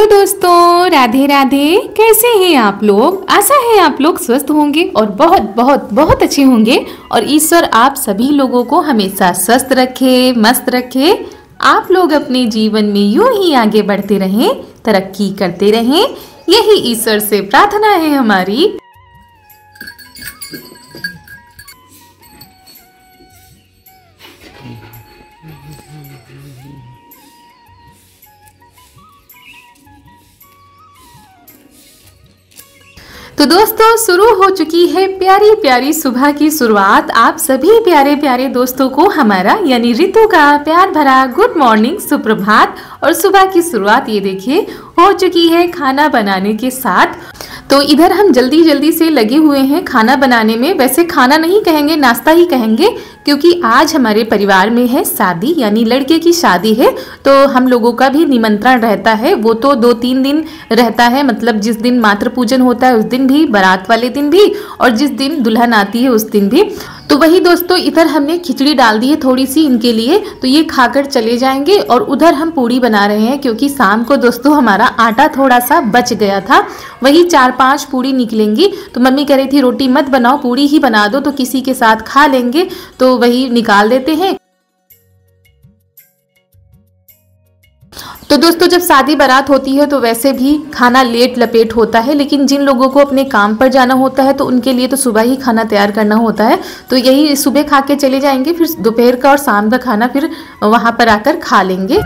Hello दोस्तों, राधे राधे। कैसे हैं आप लोग? आशा है आप लोग स्वस्थ होंगे और बहुत बहुत बहुत अच्छे होंगे। और ईश्वर आप सभी लोगों को हमेशा स्वस्थ रखे, मस्त रखे। आप लोग अपने जीवन में यूं ही आगे बढ़ते रहें, तरक्की करते रहें, यही ईश्वर से प्रार्थना है हमारी। तो दोस्तों, शुरू हो चुकी है प्यारी प्यारी सुबह की शुरुआत। आप सभी प्यारे प्यारे दोस्तों को हमारा यानी ऋतु का प्यार भरा गुड मॉर्निंग, सुप्रभात। और सुबह की शुरुआत ये देखिए हो चुकी है खाना बनाने के साथ। तो इधर हम जल्दी जल्दी से लगे हुए हैं खाना बनाने में। वैसे खाना नहीं कहेंगे, नाश्ता ही कहेंगे, क्योंकि आज हमारे परिवार में है शादी, यानी लड़के की शादी है। तो हम लोगों का भी निमंत्रण रहता है। वो तो 2-3 दिन रहता है, मतलब जिस दिन मातृ पूजन होता है उस दिन भी, बारात वाले दिन भी, और जिस दिन दुल्हन आती है उस दिन भी। तो वही दोस्तों, इधर हमने खिचड़ी डाल दी है थोड़ी सी इनके लिए, तो ये खाकर चले जाएंगे। और उधर हम पूड़ी बना रहे हैं, क्योंकि शाम को दोस्तों हमारा आटा थोड़ा सा बच गया था। वही 4-5 पूड़ी निकलेंगी। तो मम्मी कह रही थी रोटी मत बनाओ, पूड़ी ही बना दो, तो किसी के साथ खा लेंगे। तो वही निकाल देते हैं। तो दोस्तों, जब शादी बारात होती है तो वैसे भी खाना लेट लपेट होता है, लेकिन जिन लोगों को अपने काम पर जाना होता है तो उनके लिए तो सुबह ही खाना तैयार करना होता है। तो यही सुबह खा के चले जाएंगे, फिर दोपहर का और शाम का खाना फिर वहां पर आकर खा लेंगे।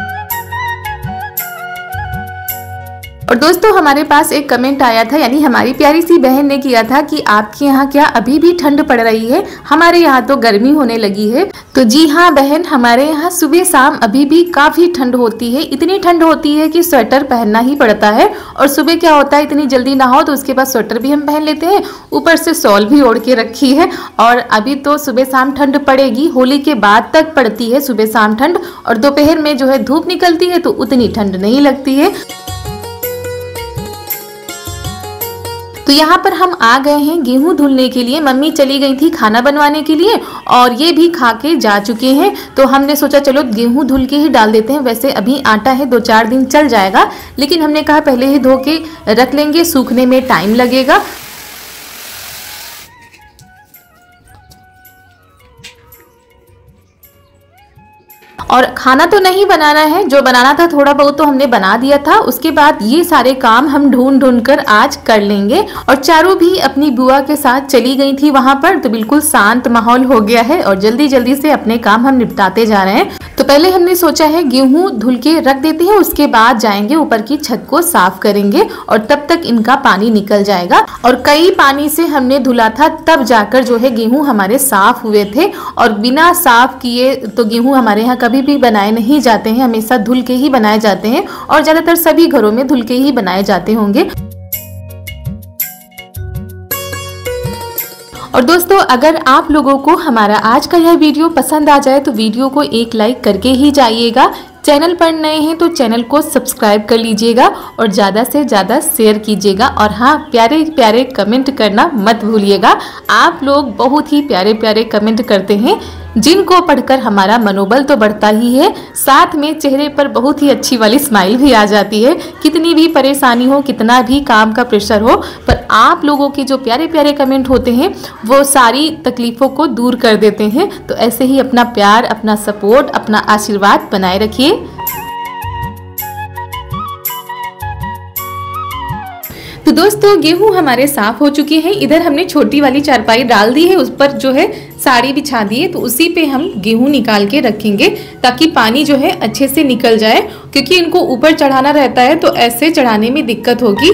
और दोस्तों, हमारे पास एक कमेंट आया था, यानी हमारी प्यारी सी बहन ने किया था कि आपके यहाँ क्या अभी भी ठंड पड़ रही है? हमारे यहाँ तो गर्मी होने लगी है। तो जी हाँ बहन, हमारे यहाँ सुबह शाम अभी भी काफी ठंड होती है। इतनी ठंड होती है कि स्वेटर पहनना ही पड़ता है। और सुबह क्या होता है, इतनी जल्दी नहाओ तो उसके बाद स्वेटर भी हम पहन लेते हैं, ऊपर से शॉल भी ओढ़ के रखी है। और अभी तो सुबह शाम ठंड पड़ेगी, होली के बाद तक पड़ती है सुबह शाम ठंड। और दोपहर में जो है धूप निकलती है तो उतनी ठंड नहीं लगती है। तो यहाँ पर हम आ गए हैं गेहूं धुलने के लिए। मम्मी चली गई थी खाना बनवाने के लिए और ये भी खा के जा चुके हैं। तो हमने सोचा चलो गेहूं धुल के ही डाल देते हैं। वैसे अभी आटा है, 2-4 दिन चल जाएगा, लेकिन हमने कहा पहले ही धो के रख लेंगे, सूखने में टाइम लगेगा। और खाना तो नहीं बनाना है, जो बनाना था थोड़ा बहुत तो हमने बना दिया था। उसके बाद ये सारे काम हम ढूंढ कर आज कर लेंगे। और चारू भी अपनी बुआ के साथ चली गई थी वहां पर, तो बिल्कुल शांत माहौल हो गया है और जल्दी जल्दी से अपने काम हम निपटाते जा रहे हैं। तो पहले हमने सोचा है गेहूं धुल के रख देते हैं, उसके बाद जाएंगे ऊपर की छत को साफ करेंगे और तब तक इनका पानी निकल जाएगा। और कई पानी से हमने धुला था, तब जाकर जो है गेहूं हमारे साफ हुए थे। और बिना साफ किए तो गेहूं हमारे यहाँ कभी भी बनाए नहीं जाते हैं, हमेशा धुल के ही बनाए जाते हैं। और ज्यादातर सभी घरों में धुल के ही बनाए जाते होंगे। और दोस्तों, अगर आप लोगों को हमारा आज का यह वीडियो पसंद आ जाए तो वीडियो को एक लाइक करके ही जाइएगा। चैनल पर नए हैं तो चैनल को सब्सक्राइब कर लीजिएगा और ज़्यादा से ज़्यादा शेयर कीजिएगा। और हाँ, प्यारे प्यारे कमेंट करना मत भूलिएगा। आप लोग बहुत ही प्यारे प्यारे कमेंट करते हैं, जिनको पढ़कर हमारा मनोबल तो बढ़ता ही है, साथ में चेहरे पर बहुत ही अच्छी वाली स्माइल भी आ जाती है। कितनी भी परेशानी हो, कितना भी काम का प्रेशर हो, पर आप लोगों के जो प्यारे प्यारे कमेंट होते हैं वो सारी तकलीफ़ों को दूर कर देते हैं। तो ऐसे ही अपना प्यार, अपना सपोर्ट, अपना आशीर्वाद बनाए रखिए। तो दोस्तों, गेहूं हमारे साफ हो चुके हैं। इधर हमने छोटी वाली चारपाई डाल दी है, उस पर जो है साड़ी बिछा दी है। तो उसी पे हम गेहूं निकाल के रखेंगे ताकि पानी जो है अच्छे से निकल जाए, क्योंकि इनको ऊपर चढ़ाना रहता है तो ऐसे चढ़ाने में दिक्कत होगी।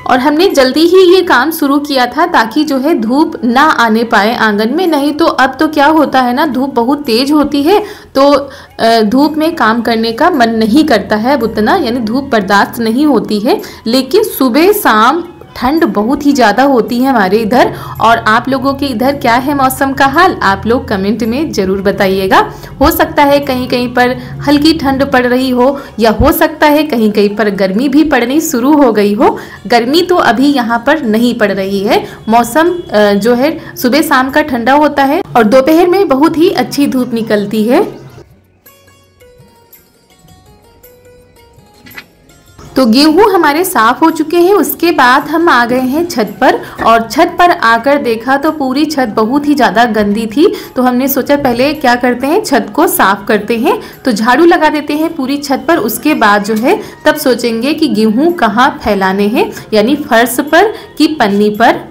और हमने जल्दी ही ये काम शुरू किया था ताकि जो है धूप ना आने पाए आंगन में। नहीं तो अब तो क्या होता है ना, धूप बहुत तेज होती है तो धूप में काम करने का मन नहीं करता है अब उतना, यानी धूप बर्दाश्त नहीं होती है। लेकिन सुबह शाम ठंड बहुत ही ज़्यादा होती है हमारे इधर। और आप लोगों के इधर क्या है मौसम का हाल, आप लोग कमेंट में ज़रूर बताइएगा। हो सकता है कहीं कहीं पर हल्की ठंड पड़ रही हो, या हो सकता है कहीं कहीं पर गर्मी भी पड़नी शुरू हो गई हो। गर्मी तो अभी यहाँ पर नहीं पड़ रही है। मौसम जो है सुबह शाम का ठंडा होता है और दोपहर में बहुत ही अच्छी धूप निकलती है। तो गेहूं हमारे साफ हो चुके हैं। उसके बाद हम आ गए हैं छत पर, और छत पर आकर देखा तो पूरी छत बहुत ही ज़्यादा गंदी थी। तो हमने सोचा पहले क्या करते हैं, छत को साफ करते हैं। तो झाड़ू लगा देते हैं पूरी छत पर। उसके बाद जो है तब सोचेंगे कि गेहूं कहाँ फैलाने हैं, यानी फर्श पर कि पन्नी पर।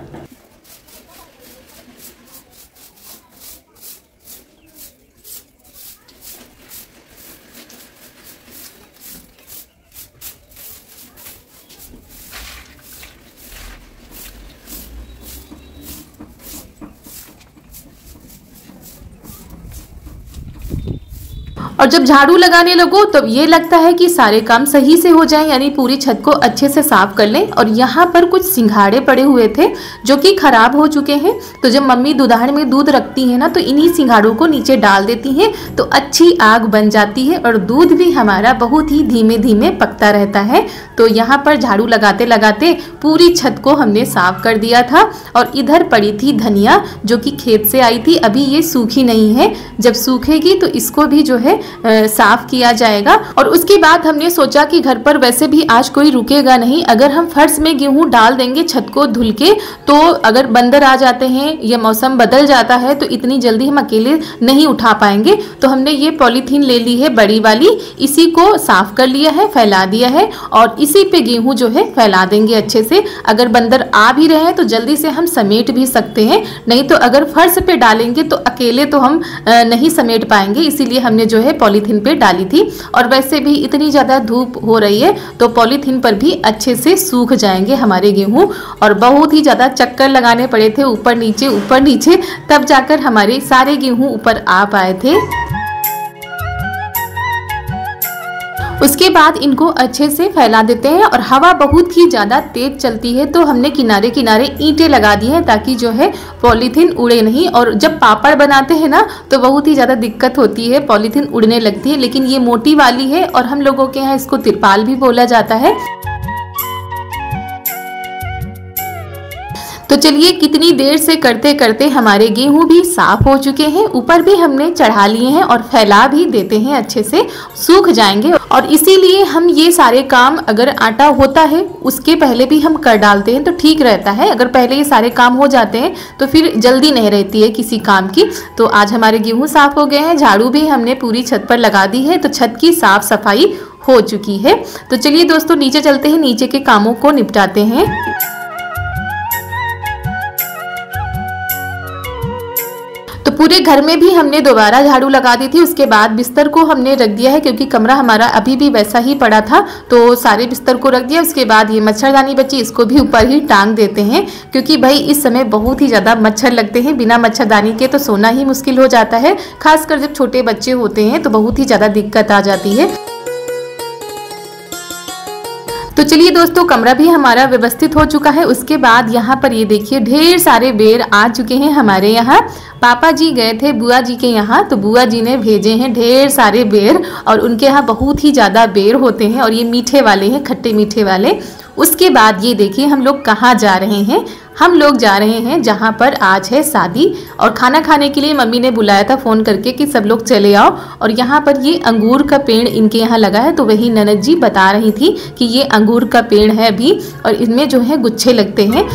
और जब झाड़ू लगाने लगो तो ये लगता है कि सारे काम सही से हो जाएं, यानी पूरी छत को अच्छे से साफ कर लें। और यहाँ पर कुछ सिंघाड़े पड़े हुए थे जो कि खराब हो चुके हैं। तो जब मम्मी दुधार में दूध रखती है ना, तो इन्हीं सिंघाड़ों को नीचे डाल देती हैं, तो अच्छी आग बन जाती है और दूध भी हमारा बहुत ही धीमे धीमे पकता रहता है। तो यहाँ पर झाड़ू लगाते लगाते पूरी छत को हमने साफ कर दिया था। और इधर पड़ी थी धनिया जो कि खेत से आई थी, अभी ये सूखी नहीं है, जब सूखेगी तो इसको भी जो है साफ किया जाएगा। और उसके बाद हमने सोचा कि घर पर वैसे भी आज कोई रुकेगा नहीं, अगर हम फर्श में गेहूं डाल देंगे छत को धुल के, तो अगर बंदर आ जाते हैं या मौसम बदल जाता है तो इतनी जल्दी हम अकेले नहीं उठा पाएंगे। तो हमने ये पॉलीथीन ले ली है बड़ी वाली, इसी को साफ कर लिया है, फैला दिया है और इसी पे गेहूं जो है फैला देंगे अच्छे से। अगर बंदर आ भी रहे हैं तो जल्दी से हम समेट भी सकते हैं, नहीं तो अगर फर्श पे डालेंगे तो अकेले तो हम नहीं समेट पाएंगे, इसीलिए हमने जो है पॉलीथीन पे डाली थी। और वैसे भी इतनी ज़्यादा धूप हो रही है तो पॉलीथीन पर भी अच्छे से सूख जाएंगे हमारे गेहूं। और बहुत ही ज़्यादा चक्कर लगाने पड़े थे ऊपर नीचे, तब जाकर हमारे सारे गेहूं ऊपर आ पाए थे। उसके बाद इनको अच्छे से फैला देते हैं। और हवा बहुत ही ज़्यादा तेज चलती है तो हमने किनारे किनारे ईंटें लगा दी हैं ताकि जो है पॉलीथीन उड़े नहीं। और जब पापड़ बनाते हैं ना तो बहुत ही ज़्यादा दिक्कत होती है, पॉलीथीन उड़ने लगती है, लेकिन ये मोटी वाली है और हम लोगों के यहाँ इसको तिरपाल भी बोला जाता है। तो चलिए कितनी देर से करते करते हमारे गेहूं भी साफ हो चुके हैं, ऊपर भी हमने चढ़ा लिए हैं और फैला भी देते हैं, अच्छे से सूख जाएंगे। और इसीलिए हम ये सारे काम अगर आटा होता है उसके पहले भी हम कर डालते हैं तो ठीक रहता है। अगर पहले ये सारे काम हो जाते हैं तो फिर जल्दी नहीं रहती है किसी काम की। तो आज हमारे गेहूं साफ हो गए हैं, झाड़ू भी हमने पूरी छत पर लगा दी है, तो छत की साफ सफाई हो चुकी है। तो चलिए दोस्तों नीचे चलते हैं, नीचे के कामों को निपटाते हैं। तो पूरे घर में भी हमने दोबारा झाड़ू लगा दी थी। उसके बाद बिस्तर को हमने रख दिया है क्योंकि कमरा हमारा अभी भी वैसा ही पड़ा था, तो सारे बिस्तर को रख दिया। उसके बाद ये मच्छरदानी बची, इसको भी ऊपर ही टांग देते हैं क्योंकि भाई इस समय बहुत ही ज़्यादा मच्छर लगते हैं, बिना मच्छरदानी के तो सोना ही मुश्किल हो जाता है, खासकर जब छोटे बच्चे होते हैं तो बहुत ही ज़्यादा दिक्कत आ जाती है। तो चलिए दोस्तों कमरा भी हमारा व्यवस्थित हो चुका है। उसके बाद यहाँ पर ये देखिए ढेर सारे बेर आ चुके हैं हमारे यहाँ। पापा जी गए थे बुआ जी के यहाँ, तो बुआ जी ने भेजे हैं ढेर सारे बेर और उनके यहाँ बहुत ही ज़्यादा बेर होते हैं और ये मीठे वाले हैं, खट्टे मीठे वाले। उसके बाद ये देखिए हम लोग कहाँ जा रहे हैं, हम लोग जा रहे हैं जहाँ पर आज है शादी और खाना खाने के लिए मम्मी ने बुलाया था फ़ोन करके कि सब लोग चले आओ। और यहाँ पर ये अंगूर का पेड़ इनके यहाँ लगा है, तो वही ननद जी बता रही थी कि ये अंगूर का पेड़ है अभी और इनमें जो है गुच्छे लगते हैं।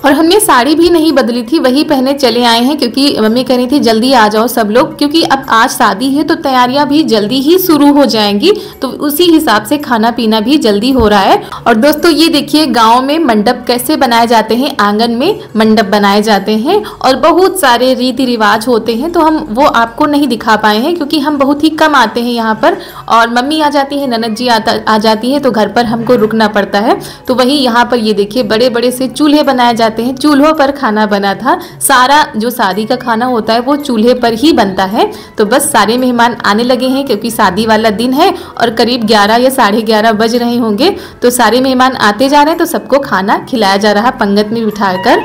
और हमने साड़ी भी नहीं बदली थी, वही पहने चले आए हैं क्योंकि मम्मी कह रही थी जल्दी आ जाओ सब लोग, क्योंकि अब आज शादी है तो तैयारियां भी जल्दी ही शुरू हो जाएंगी, तो उसी हिसाब से खाना पीना भी जल्दी हो रहा है। और दोस्तों ये देखिए गांव में मंडप कैसे बनाए जाते हैं, आंगन में मंडप बनाए जाते हैं और बहुत सारे रीति रिवाज होते हैं, तो हम वो आपको नहीं दिखा पाए हैं क्योंकि हम बहुत ही कम आते हैं यहाँ पर और मम्मी आ जाती है, ननद जी आ जाती है, तो घर पर हमको रुकना पड़ता है। तो वही यहाँ पर ये देखिए बड़े बड़े से चूल्हे बनाए जाते हैं, चूल्हों पर खाना बना था, सारा जो शादी का खाना होता है वो चूल्हे पर ही बनता है। तो बस सारे मेहमान आने लगे हैं क्योंकि शादी वाला दिन है और करीब 11 या 11:30 बज रहे होंगे, तो सारे मेहमान आते जा रहे हैं, तो सबको खाना खिलाया जा रहा है पंगत में बिठाकर।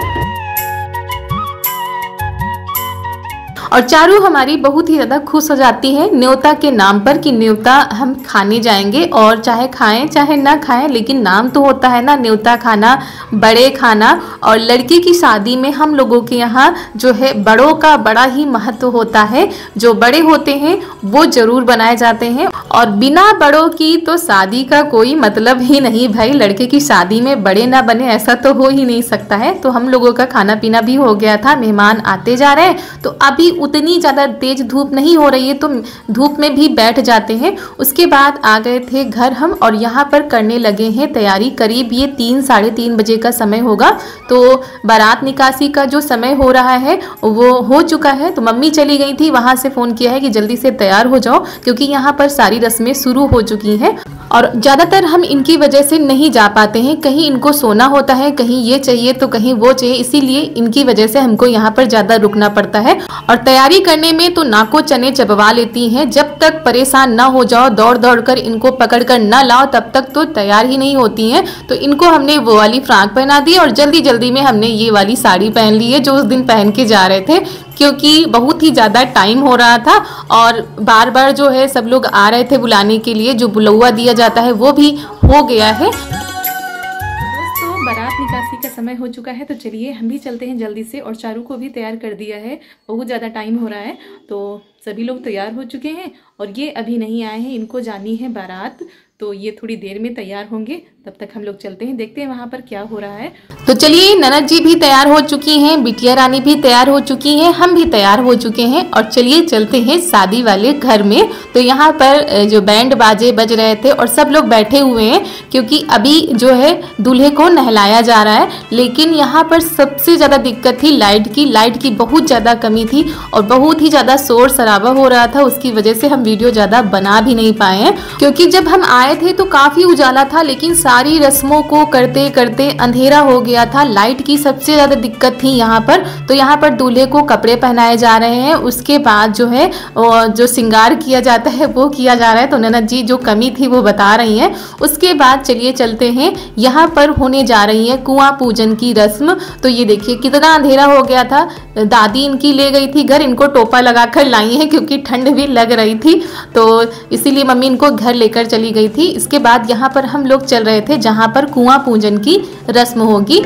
और चारू हमारी बहुत ही ज़्यादा खुश हो जाती है न्योता के नाम पर कि न्योता हम खाने जाएंगे, और चाहे खाएं चाहे ना खाएं लेकिन नाम तो होता है ना, न्योता खाना, बड़े खाना। और लड़की की शादी में हम लोगों के यहाँ जो है बड़ों का बड़ा ही महत्व होता है, जो बड़े होते हैं वो जरूर बनाए जाते हैं, और बिना बड़ों की तो शादी का कोई मतलब ही नहीं भाई। लड़के की शादी में बड़े ना बने ऐसा तो हो ही नहीं सकता है। तो हम लोगों का खाना पीना भी हो गया था, मेहमान आते जा रहे हैं, तो अभी उतनी ज़्यादा तेज धूप नहीं हो रही है तो धूप में भी बैठ जाते हैं। उसके बाद आ गए थे घर हम, और यहाँ पर करने लगे हैं तैयारी। करीब ये 3 साढ़े 3 बजे का समय होगा, तो बारात निकासी का जो समय हो रहा है वो हो चुका है। तो मम्मी चली गई थी, वहाँ से फ़ोन किया है कि जल्दी से तैयार हो जाओ, क्योंकि यहाँ पर सारी रस्में शुरू हो चुकी हैं। और ज़्यादातर हम इनकी वजह से नहीं जा पाते हैं, कहीं इनको सोना होता है, कहीं ये चाहिए तो कहीं वो चाहिए, इसीलिए इनकी वजह से हमको यहाँ पर ज़्यादा रुकना पड़ता है। और तैयारी करने में तो नाको चने चबवा लेती हैं, जब तक परेशान ना हो जाओ, दौड़ दौड़ कर इनको पकड़ कर ना लाओ, तब तक तो तैयार ही नहीं होती हैं। तो इनको हमने वो वाली फ्रॉक पहना दी, और जल्दी जल्दी में हमने ये वाली साड़ी पहन ली है जो उस दिन पहन के जा रहे थे, क्योंकि बहुत ही ज़्यादा टाइम हो रहा था और बार बार जो है सब लोग आ रहे थे बुलाने के लिए। जो बुलौआ दिया जाता है वो भी हो गया है। दोस्तों बारात निकासी का समय हो चुका है, तो चलिए हम भी चलते हैं जल्दी से। और चारू को भी तैयार कर दिया है, बहुत ज़्यादा टाइम हो रहा है, तो सभी लोग तैयार हो चुके हैं। और ये अभी नहीं आए हैं, इनको जानी है बारात, तो ये थोड़ी देर में तैयार होंगे। तब तक हम लोग चलते हैं, देखते हैं वहाँ पर क्या हो रहा है। तो चलिए, ननद जी भी तैयार हो चुकी हैं, बिटिया रानी भी तैयार हो चुकी हैं, हम भी तैयार हो चुके हैं, और चलिए चलते हैं शादी वाले घर में। तो यहाँ पर जो बैंड बाजे बज रहे थे और सब लोग बैठे हुए हैं, क्योंकि अभी जो है दूल्हे को नहलाया जा रहा है। लेकिन यहाँ पर सबसे ज़्यादा दिक्कत थी लाइट की बहुत ज़्यादा कमी थी, और बहुत ही ज़्यादा शोर शराबा हो रहा था। उसकी वजह से हम वीडियो ज़्यादा बना भी नहीं पाए हैं, क्योंकि जब हम आए थे तो काफ़ी उजाला था, लेकिन सारी रस्मों को करते करते अंधेरा हो गया था। लाइट की सबसे ज़्यादा दिक्कत थी यहाँ पर। तो यहाँ पर दूल्हे को कपड़े पहनाए जा रहे हैं, उसके बाद जो है जो श्रृंगार किया जाता है वो किया जा रहा है। तो ननद जी जो कमी थी वो बता रही हैं। उसके बाद चलिए चलते हैं, यहाँ पर होने जा रही है कुआं पूजन की रस्म। तो ये देखिए कितना अंधेरा हो गया था। दादी इनकी ले गई थी घर, इनको टोपा लगा कर लाई है क्योंकि ठंड भी लग रही थी, तो इसीलिए मम्मी इनको घर लेकर चली गई थी। इसके बाद यहाँ पर हम लोग चल रहे थे जहाँ पर कुआं पूजन की रस्म होगी।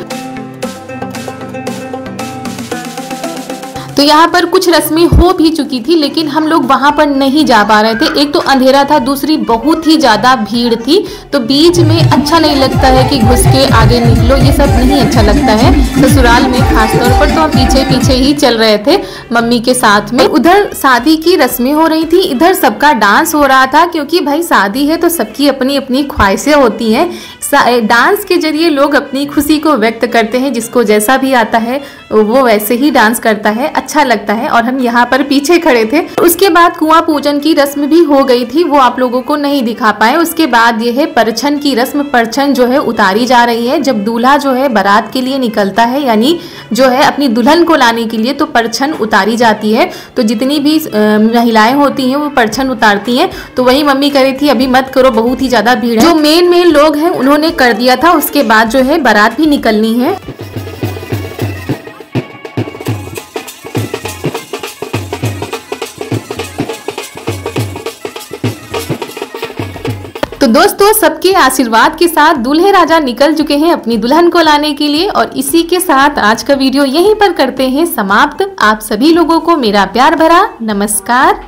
तो यहाँ पर कुछ रस्में हो भी चुकी थी, लेकिन हम लोग वहाँ पर नहीं जा पा रहे थे। एक तो अंधेरा था, दूसरी बहुत ही ज़्यादा भीड़ थी, तो बीच में अच्छा नहीं लगता है कि घुस के आगे निकलो, ये सब नहीं अच्छा लगता है। ससुराल में खासतौर पर तो हम पीछे पीछे ही चल रहे थे मम्मी के साथ में। उधर शादी की रस्में हो रही थी, इधर सबका डांस हो रहा था, क्योंकि भाई शादी है तो सबकी अपनी अपनी ख्वाहिशें होती हैं। डांस के जरिए लोग अपनी खुशी को व्यक्त करते हैं, जिसको जैसा भी आता है वो वैसे ही डांस करता है, अच्छा लगता है। और हम यहाँ पर पीछे खड़े थे। उसके बाद कुआं पूजन की रस्म भी हो गई थी, वो आप लोगों को नहीं दिखा पाए। उसके बाद ये है परछन की रस्म। परछन जो है उतारी जा रही है, जब दूल्हा जो है बारात के लिए निकलता है, यानी जो है अपनी दुल्हन को लाने के लिए, तो परछन उतारी जाती है। तो जितनी भी महिलाएं होती हैं वो परछन उतारती हैं। तो वही मम्मी कह रही थी अभी मत करो, बहुत ही ज्यादा भीड़ है। जो मेन लोग हैं उन्होंने कर दिया था। उसके बाद जो है बारात भी निकलनी है। तो दोस्तों सबके आशीर्वाद के साथ दूल्हे राजा निकल चुके हैं अपनी दुल्हन को लाने के लिए। और इसी के साथ आज का वीडियो यहीं पर करते हैं समाप्त। आप सभी लोगों को मेरा प्यार भरा नमस्कार।